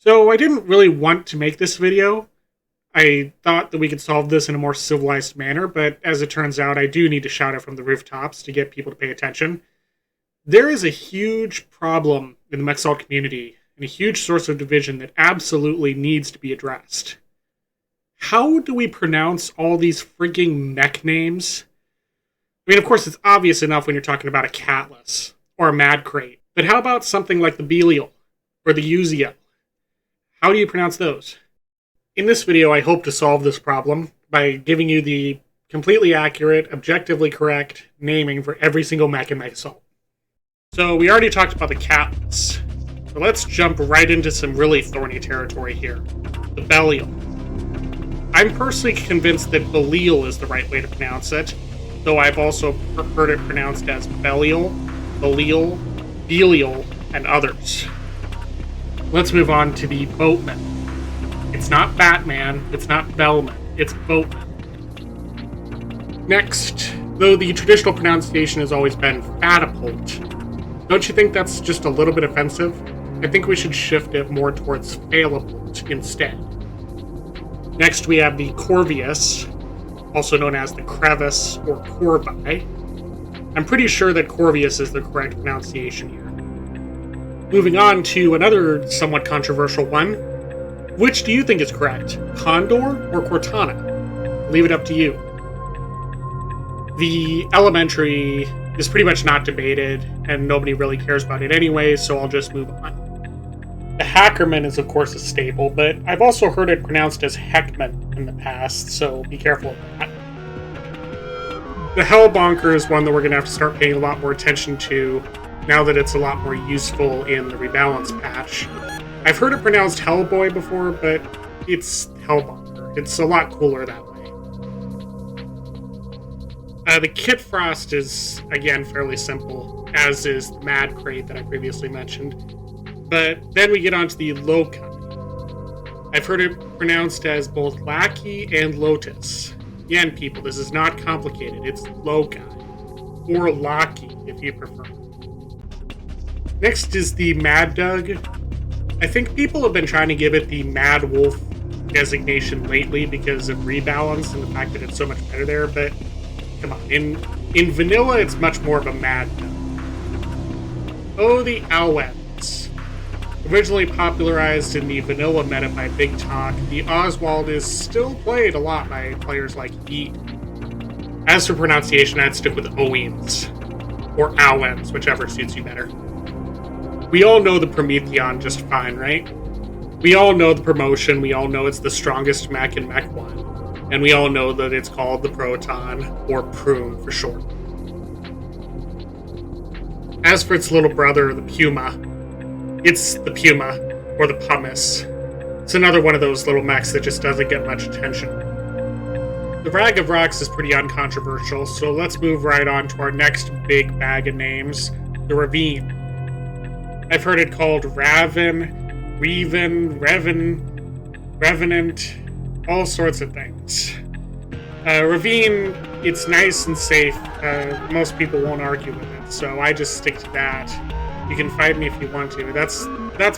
So I didn't really want to make this video. I thought that we could solve this in a more civilized manner, but as it turns out, I do need to shout it from the rooftops to get people to pay attention. There is a huge problem in the MechAssault community, and a huge source of division that absolutely needs to be addressed. How do we pronounce all these freaking mech names? I mean, of course, it's obvious enough when you're talking about a Catless or a Mad Crate, but how about something like the Belial or the Uziel? How do you pronounce those? In this video, I hope to solve this problem by giving you the completely accurate, objectively correct naming for every single mech in MechAssault. So we already talked about the Catless, so let's jump right into some really thorny territory here. The Belial. I'm personally convinced that Belial is the right way to pronounce it, though I've also heard it pronounced as Belial, Belial, Belial, and others. Let's move on to the Boatman. It's not Batman, it's not Bellman, it's Boatman. Next, though the traditional pronunciation has always been Fatapult, don't you think that's just a little bit offensive? I think we should shift it more towards Failapult instead. Next, we have the Corvius, also known as the Crevice or Corvi. I'm pretty sure that Corvius is the correct pronunciation here. Moving on to another somewhat controversial one. Which do you think is correct? Condor or Cortana? Leave it up to you. The Elementary is pretty much not debated, and nobody really cares about it anyway, so I'll just move on. The Hackerman is of course a staple, but I've also heard it pronounced as Heckman in the past, so be careful of that. The Hellbonker is one that we're going to have to start paying a lot more attention to now that it's a lot more useful in the rebalance patch. I've heard it pronounced Hellboy before, but it's Hellbonker. It's a lot cooler that way. The Kit Frost is, again, fairly simple, as is the Mad Crate that I previously mentioned. But then we get onto the Loci. I've heard it pronounced as both Lackey and Lotus. Again, people, this is not complicated. It's Loci, or Locky, if you prefer. Next is the Mad Doug. I think people have been trying to give it the Mad Wolf designation lately because of rebalance and the fact that it's so much better there, but come on, in vanilla it's much more of a Mad Doug. Oh, the Owens. Originally popularized in the vanilla meta by Big Talk, the Oswald is still played a lot by players like Yeet. As for pronunciation, I'd stick with Owens, or Owens, whichever suits you better. We all know the Prometheon just fine, right? We all know the promotion, we all know it's the strongest mech in Mech 1, and we all know that it's called the Proton, or Prune for short. As for its little brother, the Puma, it's the Puma, or the Pumice. It's another one of those little mechs that just doesn't get much attention. The Rag of Rocks is pretty uncontroversial, so let's move right on to our next big bag of names, the Ravine. I've heard it called Raven, Revenant, all sorts of things. Ravine, it's nice and safe. Most people won't argue with it, so I just stick to that. You can fight me if you want to. That's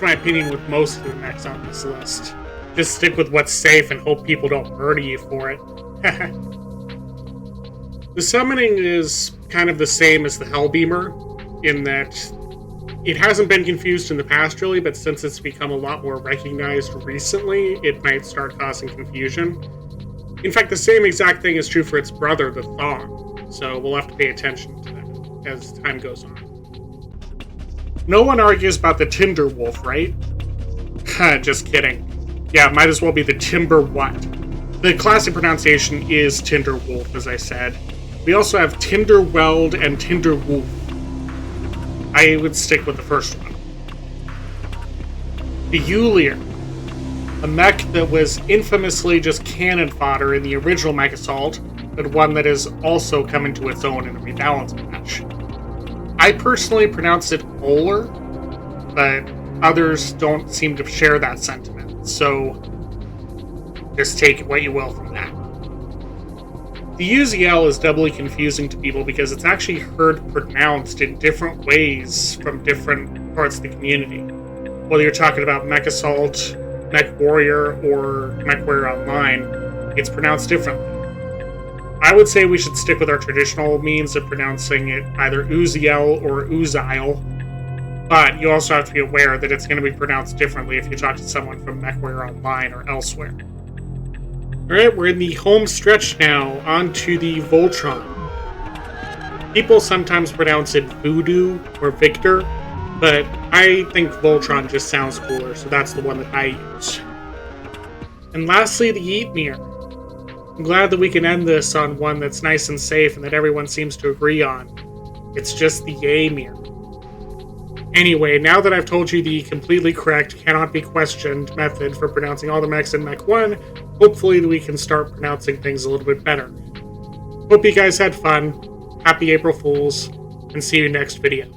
my opinion with most of the mechs on this list. Just stick with what's safe and hope people don't murder you for it. The summoning is kind of the same as the Hellbeamer, in that it hasn't been confused in the past really, but since it's become a lot more recognized recently, it might start causing confusion. In fact, the same exact thing is true for its brother, the Thong, so we'll have to pay attention to that as time goes on. No one argues about the Tinder Wolf, right? Just kidding. Yeah, might as well be the Timber what? The classic pronunciation is Tinder Wolf, as I said. We also have Tinder Weld and Tinder Wolf. I would stick with the first one. The Yulier, a mech that was infamously just cannon fodder in the original MechAssault, but one that has also come into its own in a rebalance patch. I personally pronounce it Oler, but others don't seem to share that sentiment, so just take what you will from that. The Uziel is doubly confusing to people because it's actually heard pronounced in different ways from different parts of the community. whether you're talking about MechAssault, MechWarrior, or MechWarrior Online, it's pronounced differently. I would say we should stick with our traditional means of pronouncing it either Uziel or Uzile, but you also have to be aware that it's going to be pronounced differently if you talk to someone from MechWarrior Online or elsewhere. Alright, we're in the home stretch now, on to the Voltron. People sometimes pronounce it Voodoo or Victor, but I think Voltron just sounds cooler, so that's the one that I use. And lastly, the Eatmere. I'm glad that we can end this on one that's nice and safe and that everyone seems to agree on. It's just the Ymir. Anyway, now that I've told you the completely correct, cannot be questioned method for pronouncing all the mechs in Mech 1, hopefully we can start pronouncing things a little bit better. Hope you guys had fun, happy April Fools, and see you next video.